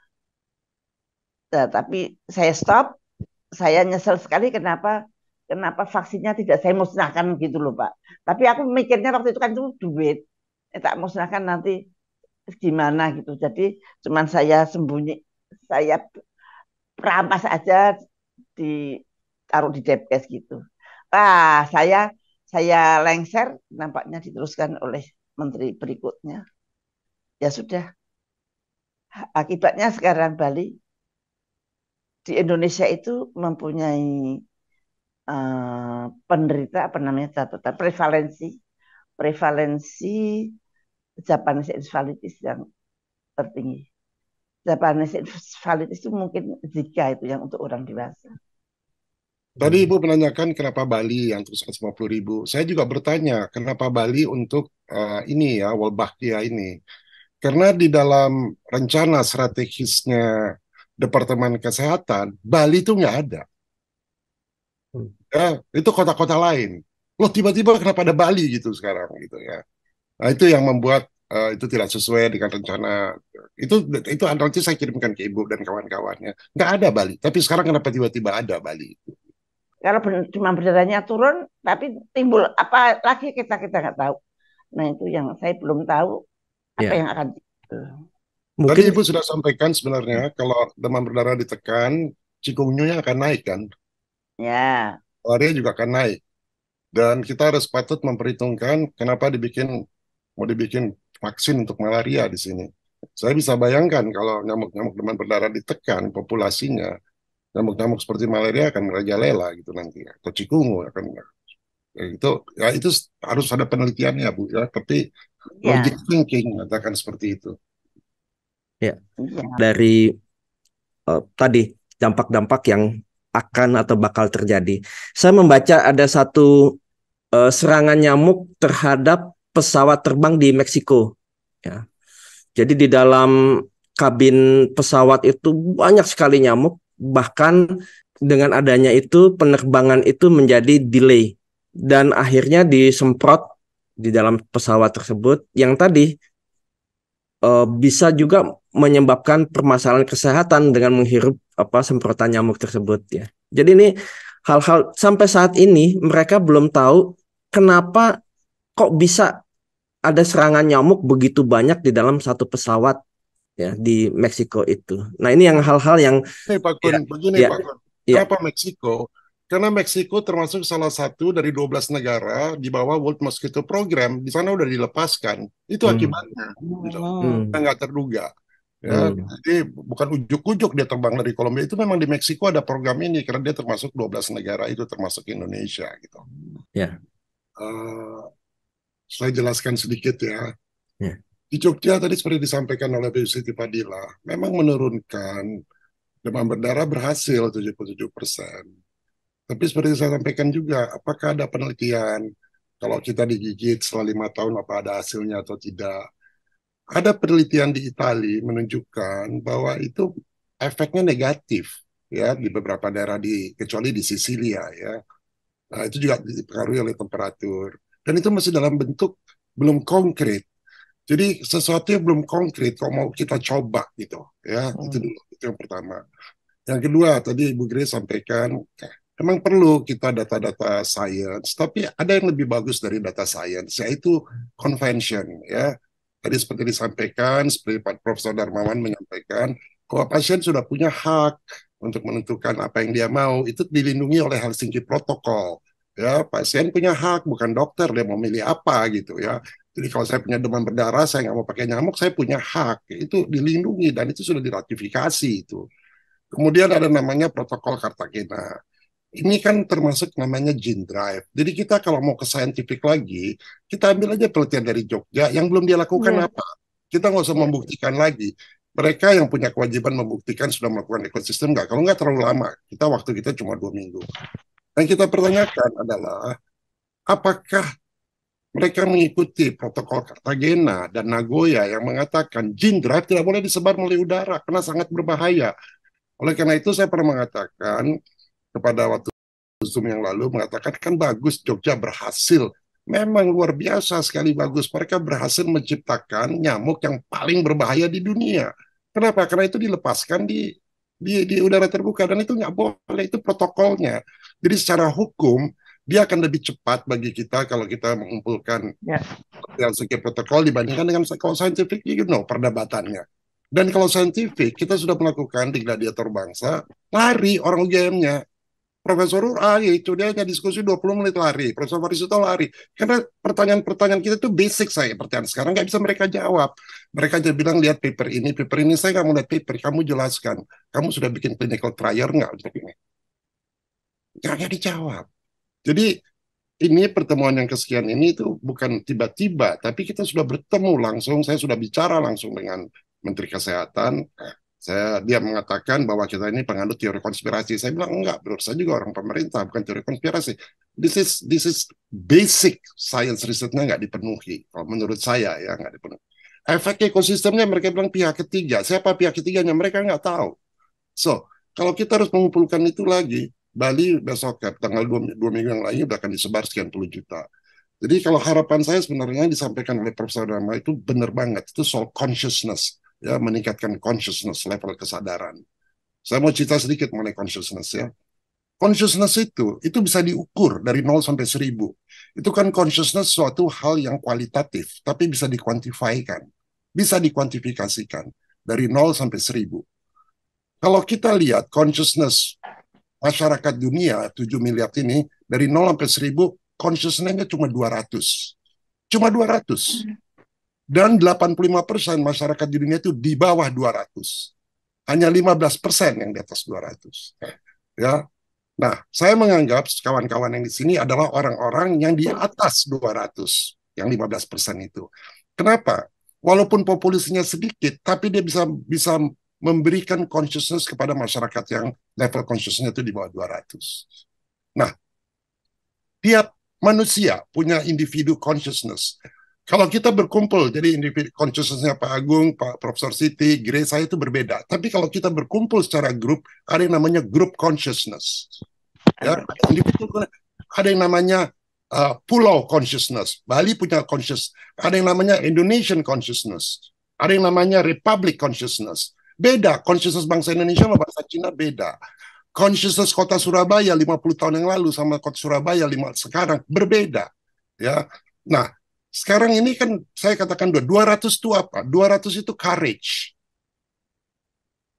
[SPEAKER 3] tapi saya stop. Saya nyesel sekali kenapa vaksinnya tidak saya musnahkan gitu loh Pak. Tapi aku mikirnya waktu itu kan itu duit. Tak musnahkan nanti gimana gitu. Jadi cuman saya sembunyi, saya perampas aja ditaruh di depkes gitu. Saya lengser nampaknya diteruskan oleh menteri berikutnya. Ya sudah, akibatnya sekarang Bali di Indonesia itu mempunyai penderita apa namanya catatan prevalensi Japanese encephalitis yang tertinggi. Japanese encephalitis itu mungkin Zika itu yang untuk orang dewasa.
[SPEAKER 2] Tadi Ibu menanyakan kenapa Bali yang 150.000. Saya juga bertanya kenapa Bali untuk ini ya, Wolbachia ini. Karena di dalam rencana strategisnya Departemen Kesehatan, Bali itu nggak ada. Ya, itu kota-kota lain. Loh tiba-tiba kenapa ada Bali gitu sekarang gitu ya. Nah itu yang membuat itu tidak sesuai dengan rencana. Itu nanti saya kirimkan ke Ibu dan kawan-kawannya. Nggak ada Bali. Tapi sekarang kenapa tiba-tiba ada Bali?
[SPEAKER 3] Kalau cuma berdarahnya turun, tapi timbul apa lagi kita nggak tahu. Nah itu yang saya belum tahu apa
[SPEAKER 1] Ya.
[SPEAKER 3] yang akan.
[SPEAKER 2] Tadi
[SPEAKER 1] Mungkin
[SPEAKER 2] Ibu sudah sampaikan sebenarnya kalau demam berdarah ditekan, cikungunya akan naik kan,
[SPEAKER 3] Ya,
[SPEAKER 2] malaria juga akan naik. Dan kita harus patut memperhitungkan kenapa mau dibikin vaksin untuk malaria di sini. Saya bisa bayangkan kalau nyamuk-nyamuk demam berdarah ditekan populasinya, nyamuk-nyamuk seperti malaria akan merajalela gitu nanti, atau cikungu akan ya itu harus ada penelitiannya Bu ya, tapi logic
[SPEAKER 3] ya,
[SPEAKER 2] thinking mengatakan seperti itu.
[SPEAKER 1] ya
[SPEAKER 3] ya.
[SPEAKER 1] dari tadi dampak-dampak yang akan atau bakal terjadi. Saya membaca ada satu serangan nyamuk terhadap pesawat terbang di Meksiko. Ya. Jadi di dalam kabin pesawat itu banyak sekali nyamuk, bahkan dengan adanya itu penerbangan itu menjadi delay dan akhirnya disemprot di dalam pesawat tersebut yang tadi bisa juga menyebabkan permasalahan kesehatan dengan menghirup semprotan nyamuk tersebut ya. Jadi ini hal-hal sampai saat ini mereka belum tahu kenapa kok bisa ada serangan nyamuk begitu banyak di dalam satu pesawat ya di Meksiko itu. Nah, ini yang hal-hal yang
[SPEAKER 2] Pak
[SPEAKER 1] ya,
[SPEAKER 2] Kun, begini
[SPEAKER 1] ya,
[SPEAKER 2] Pak Kun,
[SPEAKER 1] ya,
[SPEAKER 2] kenapa Meksiko? Karena Meksiko termasuk salah satu dari 12 negara di bawah World Mosquito Program. Di sana udah dilepaskan. Itu akibatnya. Gitu. Nggak terduga. Ya, jadi bukan ujuk-ujuk dia terbang dari Kolombia. Itu memang di Meksiko ada program ini karena dia termasuk 12 negara itu termasuk Indonesia gitu.
[SPEAKER 1] Ya.
[SPEAKER 2] Saya jelaskan sedikit ya.
[SPEAKER 1] Ya.
[SPEAKER 2] Di Jogja tadi seperti disampaikan oleh Bu Siti Fadila, memang menurunkan demam berdarah berhasil 77%. Tapi seperti saya sampaikan juga, apakah ada penelitian kalau kita digigit setelah 5 tahun apa ada hasilnya atau tidak? Ada penelitian di Italia menunjukkan bahwa itu efeknya negatif ya di beberapa daerah kecuali di Sisilia ya. Nah, itu juga dipengaruhi oleh temperatur. Dan itu masih dalam bentuk belum konkret. Jadi sesuatu yang belum konkret kok mau kita coba gitu ya. Itu dulu, itu yang pertama. Yang kedua tadi Ibu Grace sampaikan memang perlu kita data-data sains, tapi ada yang lebih bagus dari data sains, yaitu convention ya. Tadi seperti disampaikan, seperti Pak Profesor Darmawan menyampaikan, bahwa pasien sudah punya hak untuk menentukan apa yang dia mau, itu dilindungi oleh Helsinki Protocol. Ya, pasien punya hak, bukan dokter dia mau milih apa gitu ya. Jadi kalau saya punya demam berdarah, saya nggak mau pakai nyamuk, saya punya hak, itu dilindungi dan itu sudah diratifikasi itu. Kemudian ada namanya protokol Cartagena. Ini kan termasuk namanya gene drive. Jadi kita kalau mau ke scientific lagi, kita ambil aja penelitian dari Jogja yang belum dia lakukan apa. Kita nggak usah membuktikan lagi. Mereka yang punya kewajiban membuktikan sudah melakukan ekosistem nggak. Kalau nggak terlalu lama, waktu kita cuma 2 minggu. Dan kita pertanyakan adalah, apakah mereka mengikuti protokol Cartagena dan Nagoya yang mengatakan gene drive tidak boleh disebar melalui udara karena sangat berbahaya. Oleh karena itu saya pernah mengatakan kepada waktu Zoom yang lalu mengatakan kan bagus Jogja berhasil. Memang luar biasa sekali bagus. Mereka berhasil menciptakan nyamuk yang paling berbahaya di dunia. Kenapa? Karena itu dilepaskan di udara terbuka dan itu nggak boleh, itu protokolnya. Jadi secara hukum dia akan lebih cepat bagi kita kalau kita mengumpulkan segi protokol dibandingkan dengan kalau scientific, perdebatannya. Dan kalau saintifik, kita sudah melakukan di Gladiator Bangsa, lari orang UGM-nya. Profesor itu dia hanya diskusi 20 menit lari. Profesor Faris itu lari. Karena pertanyaan-pertanyaan kita itu basic saya. Pertanyaan sekarang nggak bisa mereka jawab. Mereka aja bilang, lihat paper ini. Paper ini saya nggak mau lihat paper. Kamu jelaskan. Kamu sudah bikin clinical trial nggak untuk ini? Nggak dijawab. Jadi ini pertemuan yang kesekian ini itu bukan tiba-tiba. Tapi kita sudah bertemu langsung. Saya sudah bicara langsung dengan Menteri Kesehatan. Dia mengatakan bahwa kita ini penganut teori konspirasi. Saya bilang enggak, menurut saya juga orang pemerintah, bukan teori konspirasi. This is basic science risetnya nggak dipenuhi. Kalau menurut saya ya nggak dipenuhi. Efek ekosistemnya mereka bilang pihak ketiga. Siapa pihak ketiganya? Mereka nggak tahu. So, kalau kita harus mengumpulkan itu lagi, Bali besok tanggal 2 minggu yang lainnya udah akan disebar sekian puluh juta. Jadi kalau harapan saya sebenarnya yang disampaikan oleh Profesor Dharma itu benar banget. Itu soal consciousness. Ya, meningkatkan consciousness, level kesadaran. Saya mau cerita sedikit mengenai consciousness ya. Consciousness itu bisa diukur dari 0 sampai 1000. Itu kan consciousness suatu hal yang kualitatif, tapi bisa dikuantifikasikan. Bisa dikuantifikasikan dari 0 sampai 1000. Kalau kita lihat consciousness masyarakat dunia 7 miliar ini, dari 0 sampai 1000, consciousness-nya cuma 200. Cuma 200. Dan 85% masyarakat di dunia itu di bawah 200. Hanya 15% yang di atas 200. Ya. Nah, saya menganggap kawan-kawan yang di sini adalah orang-orang yang di atas 200, yang 15% itu. Kenapa? Walaupun populasinya sedikit, tapi dia bisa memberikan consciousness kepada masyarakat yang level consciousness itu di bawah 200. Nah, tiap manusia punya individu consciousness. Kalau kita berkumpul, jadi individu consciousness-nya Pak Agung, Pak Profesor Siti, Grace, saya itu berbeda. Tapi kalau kita berkumpul secara grup, ada yang namanya group consciousness. Ya, ada yang namanya pulau consciousness. Bali punya conscious. Ada yang namanya Indonesian consciousness. Ada yang namanya Republic consciousness. Beda, consciousness bangsa Indonesia sama bangsa Cina beda. Consciousness kota Surabaya 50 tahun yang lalu sama kota Surabaya sekarang berbeda. Ya. Nah, sekarang ini kan saya katakan 200 itu apa? 200 itu courage.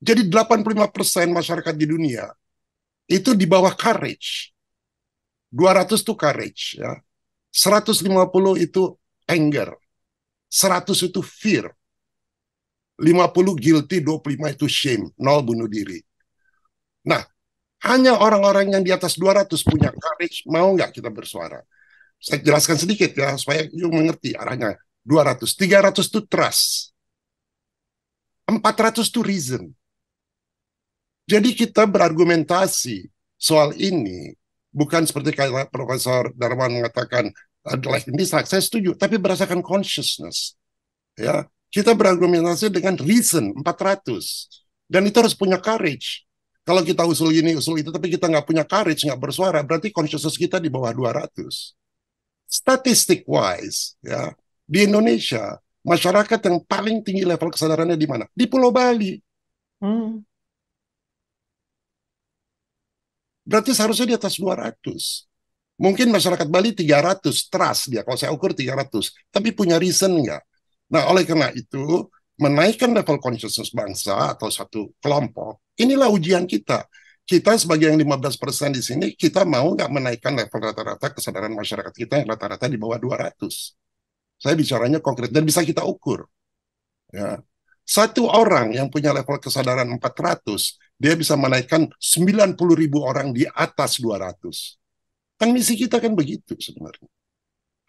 [SPEAKER 2] Jadi 85% masyarakat di dunia itu di bawah courage. 200 itu courage. Ya. 150 itu anger. 100 itu fear. 50 guilty, 25 itu shame. 0 bunuh diri. Nah, hanya orang-orang yang di atas 200 punya courage, mau nggak kita bersuara? Saya jelaskan sedikit ya, supaya you mengerti arahnya. 200, 300 itu trust. 400 itu reason. Jadi kita berargumentasi soal ini, bukan seperti kayak Profesor Darman mengatakan, adalah ini saya setuju, tapi berdasarkan consciousness. Ya, kita berargumentasi dengan reason, 400. Dan itu harus punya courage. Kalau kita usul ini, usul itu, tapi kita nggak punya courage, nggak bersuara, berarti consciousness kita di bawah 200. Statistic wise, ya, di Indonesia, masyarakat yang paling tinggi level kesadarannya di mana? Di Pulau Bali. Berarti seharusnya di atas 200. Mungkin masyarakat Bali 300, trust dia. Kalau saya ukur 300. Tapi punya reason nggak? Nah, oleh karena itu, menaikkan level consciousness bangsa atau satu kelompok, inilah ujian kita. Kita sebagai yang 15% di sini, kita mau nggak menaikkan level rata-rata kesadaran masyarakat kita yang rata-rata di bawah 200. Saya bicaranya konkret dan bisa kita ukur. Ya. Satu orang yang punya level kesadaran 400, dia bisa menaikkan 90.000 orang di atas 200. Kan misi kita kan begitu sebenarnya.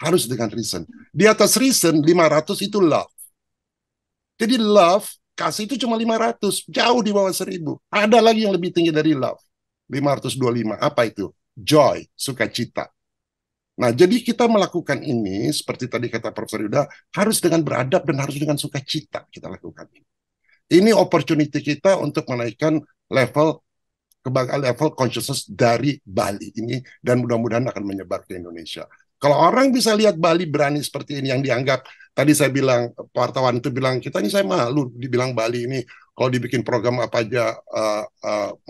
[SPEAKER 2] Harus dengan reason. Di atas reason, 500 itu love. Jadi love, kasih itu cuma 500. Jauh di bawah 1.000. Ada lagi yang lebih tinggi dari love. 525. Apa itu? Joy, sukacita. Nah, jadi kita melakukan ini, seperti tadi kata Profesor Yuda, harus dengan beradab dan harus dengan sukacita kita lakukan ini. Ini opportunity kita untuk menaikkan level consciousness dari Bali ini dan mudah-mudahan akan menyebar ke Indonesia. Kalau orang bisa lihat Bali berani seperti ini yang dianggap, tadi saya bilang, wartawan itu bilang, kita ini saya malu dibilang Bali ini, kalau dibikin program apa aja,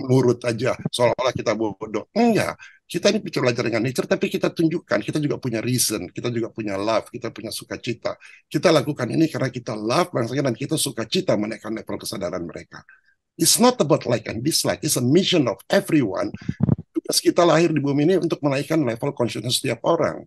[SPEAKER 2] nurut aja, seolah-olah kita bodoh. Enggak, kita ini belajar dengan nature, tapi kita tunjukkan, kita juga punya reason, kita juga punya love, kita punya sukacita. Kita lakukan ini karena kita love bangsanya dan kita sukacita menaikkan level kesadaran mereka. It's not about like and dislike. It's a mission of everyone. Tugas kita lahir di bumi ini untuk menaikkan level consciousness setiap orang.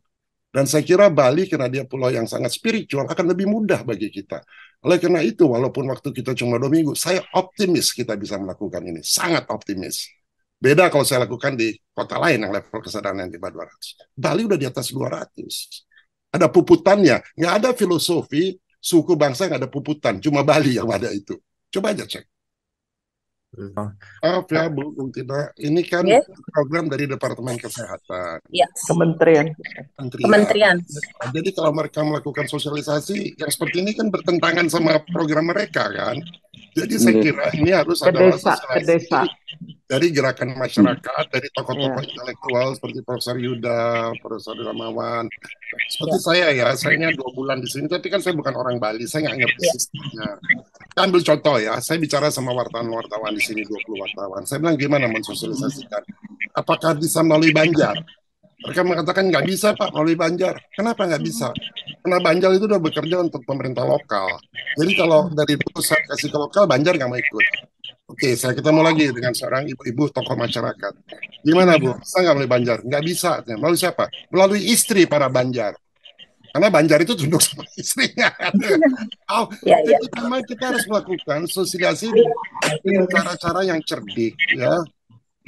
[SPEAKER 2] Dan saya kira Bali, karena dia pulau yang sangat spiritual, akan lebih mudah bagi kita. Oleh karena itu, walaupun waktu kita cuma 2 minggu, saya optimis kita bisa melakukan ini. Sangat optimis. Beda kalau saya lakukan di kota lain yang level kesadaran di bawah 200. Bali udah di atas 200. Ada puputannya. Nggak ada filosofi, suku bangsa nggak ada puputan. Cuma Bali yang ada itu. Coba aja cek. Maaf ya Bu Tina, ini kan program dari Departemen Kesehatan.
[SPEAKER 6] Kementerian.
[SPEAKER 2] Nah, jadi kalau mereka melakukan sosialisasi yang seperti ini kan bertentangan sama program mereka kan. Jadi saya kira ini harus ada sosialisasi dari gerakan masyarakat, dari tokoh-tokoh intelektual seperti Profesor Yuda, Profesor Ramawan. Seperti saya ya, saya 2 bulan di sini, tapi kan saya bukan orang Bali, saya nggak ngerti sistemnya. Saya ambil contoh ya, saya bicara sama wartawan-wartawan di sini, 20 wartawan. Saya bilang gimana mensosialisasikan? Apakah bisa melalui Banjar? Mereka mengatakan nggak bisa Pak melalui Banjar. Kenapa nggak bisa? Karena Banjar itu udah bekerja untuk pemerintah lokal. Jadi kalau dari pusat kasih ke lokal, Banjar nggak mau ikut. Oke, saya ketemu lagi dengan seorang ibu-ibu tokoh masyarakat. Gimana Bu? Bisa nggak melalui Banjar? Nggak bisa. Melalui siapa? Melalui istri para Banjar. Karena Banjar itu tunduk sama istrinya. Jadi memang kita harus melakukan sosialisasi dengan cara-cara yang cerdik. Ya.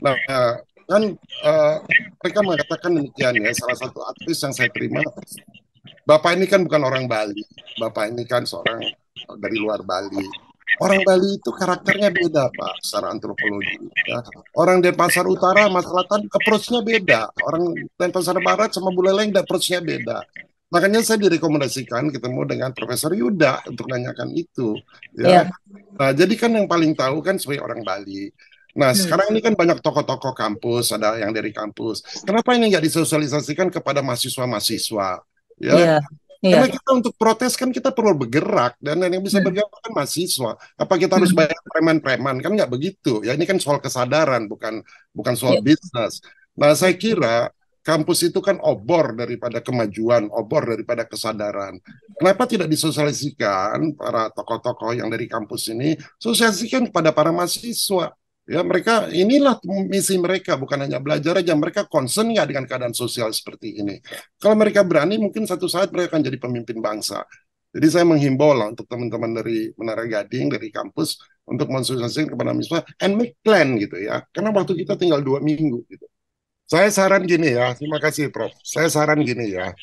[SPEAKER 2] Nah, kan mereka mengatakan demikian ya. Salah satu artis yang saya terima, Bapak ini kan bukan orang Bali. Bapak ini kan seorang dari luar Bali. Orang Bali itu karakternya beda, Pak, secara antropologi. Ya. Orang Denpasar Utara, Mas Selatan, approach-nya beda. Orang Denpasar Barat sama Buleleng, approach-nya beda. Makanya saya direkomendasikan ketemu dengan Profesor Yuda untuk nanyakan itu. Ya. Nah, jadi kan yang paling tahu kan sebagai orang Bali. Nah, sekarang ini kan banyak tokoh-tokoh kampus, ada yang dari kampus. Kenapa ini nggak disosialisasikan kepada mahasiswa-mahasiswa? Ya. Karena kita untuk protes kan kita perlu bergerak dan yang bisa bergerak kan mahasiswa. Apa kita harus bayar preman-preman? Kan nggak begitu. Ya ini kan soal kesadaran, bukan soal bisnis. Nah saya kira kampus itu kan obor daripada kemajuan, obor daripada kesadaran. Kenapa tidak disosialisasikan para tokoh-tokoh yang dari kampus ini, sosialisasikan kepada para mahasiswa? Ya mereka inilah misi mereka, bukan hanya belajar aja, mereka concern nggak dengan keadaan sosial seperti ini. Kalau mereka berani mungkin satu saat mereka akan jadi pemimpin bangsa. Jadi saya menghimbau lah untuk teman-teman dari Menara Gading, dari kampus untuk mensosialisasikan kepada mahasiswa and make plan gitu ya, karena waktu kita tinggal 2 minggu gitu. Saya saran gini ya, terima kasih Prof. Saya saran gini ya,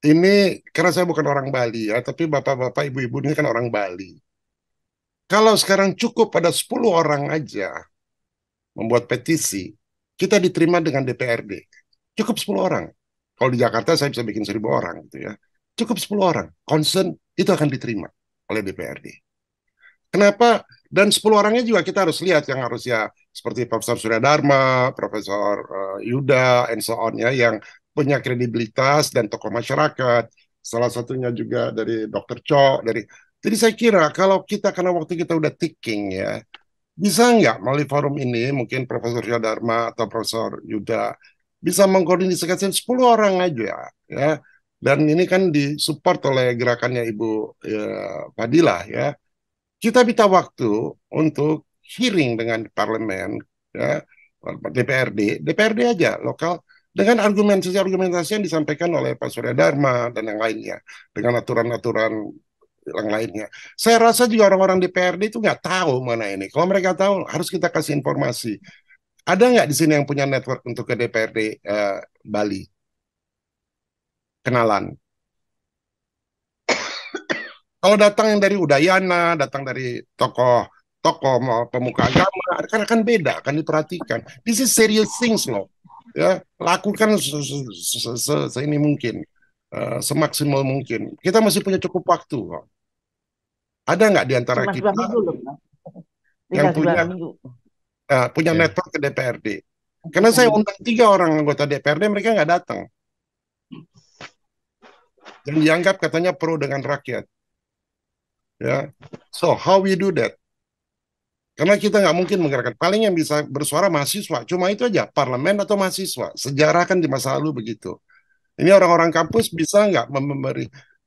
[SPEAKER 2] ini karena saya bukan orang Bali ya, tapi bapak-bapak, ibu-ibu ini kan orang Bali. Kalau sekarang cukup pada 10 orang aja membuat petisi, kita diterima dengan DPRD. Cukup 10 orang. Kalau di Jakarta saya bisa bikin 1.000 orang gitu ya. Cukup 10 orang. Concern itu akan diterima oleh DPRD. Kenapa? Dan 10 orangnya juga kita harus lihat yang harus ya seperti Profesor Surya Dharma, Profesor Yuda, and so on ya, yang punya kredibilitas dan tokoh masyarakat. Salah satunya juga dari Dr. Cho, dari. Jadi saya kira kalau kita karena waktu kita udah ticking ya, bisa nggak melalui forum ini mungkin Profesor Surya Dharma atau Profesor Yuda bisa mengkoordinasikan 10 orang aja ya. Dan ini kan disupport oleh gerakannya Ibu Fadilah ya. Kita minta waktu untuk hearing dengan parlemen ya, DPRD aja lokal dengan argumentasi-argumentasi yang disampaikan oleh Pak Surya Dharma dan yang lainnya dengan aturan-aturan yang lainnya. Saya rasa juga orang-orang DPRD itu nggak tahu mana ini. Kalau mereka tahu, harus kita kasih informasi. Ada nggak di sini yang punya network untuk ke DPRD Bali? Kenalan. Kalau datang yang dari Udayana, datang dari tokoh pemuka agama, akan beda, akan diperhatikan. This is serious things loh. Ya, lakukan ini mungkin, semaksimal mungkin. Kita masih punya cukup waktu kok. Ada nggak di antara
[SPEAKER 3] Cuma
[SPEAKER 2] kita
[SPEAKER 3] 2 minggu loh,
[SPEAKER 2] yang
[SPEAKER 3] tinggal 2
[SPEAKER 2] punya
[SPEAKER 3] minggu.
[SPEAKER 2] punya network ke DPRD? Karena saya undang 3 orang anggota DPRD, mereka nggak datang. Dan dianggap katanya pro dengan rakyat. Ya, so how we do that? Karena kita nggak mungkin menggerakkan. Paling yang bisa bersuara mahasiswa. Cuma itu aja, parlemen atau mahasiswa. Sejarah kan di masa lalu begitu. Ini orang-orang kampus bisa nggak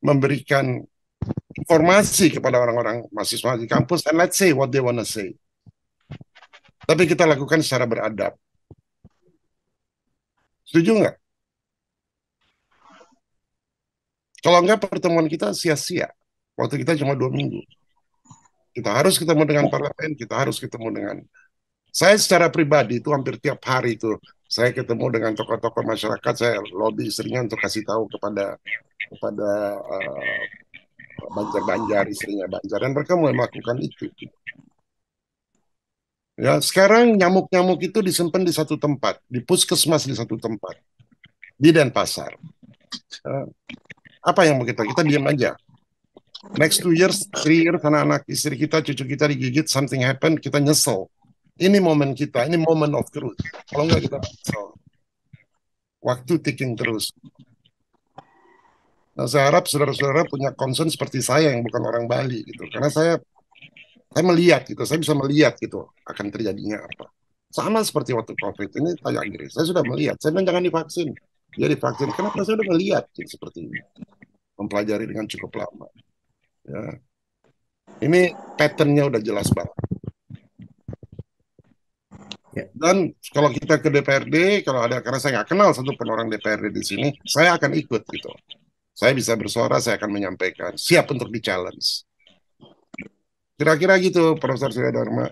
[SPEAKER 2] memberikan informasi kepada orang-orang mahasiswa di kampus, and let's say what they wanna say. Tapi kita lakukan secara beradab. Setuju nggak? Kalau nggak, pertemuan kita sia-sia. Waktu kita cuma 2 minggu. Kita harus ketemu dengan parlemen, kita harus ketemu dengan. Saya secara pribadi itu hampir tiap hari itu saya ketemu dengan tokoh-tokoh masyarakat, saya lobby istrinya untuk kasih tahu kepada Banjar, istrinya Banjar, dan mereka mulai melakukan itu. Ya, sekarang nyamuk-nyamuk itu disimpan di satu tempat, di puskesmas di satu tempat, di Denpasar. Apa yang mau kita diam aja. Next 2 years, 3 years, anak-anak istri kita, cucu kita digigit, something happen, kita nyesel. Ini momen kita, ini moment of truth. Kalau enggak kita nyesel. Waktu ticking terus. Nah, saya harap saudara-saudara punya concern seperti saya yang bukan orang Bali gitu. Karena saya melihat gitu, saya bisa melihat gitu akan terjadinya apa. Sama seperti waktu COVID ini kayak Inggris. Saya sudah melihat. Saya bilang jangan divaksin. Dia divaksin. Kenapa saya sudah melihat gitu, seperti ini. Mempelajari dengan cukup lama. Ya. Ini patternnya udah jelas banget.
[SPEAKER 1] Ya.
[SPEAKER 2] Dan kalau kita ke DPRD, kalau ada, karena saya nggak kenal satu pun orang DPRD di sini, saya akan ikut gitu. Saya bisa bersuara, saya akan menyampaikan. Siap untuk di-challenge. Kira-kira gitu, Profesor Surya Dharma.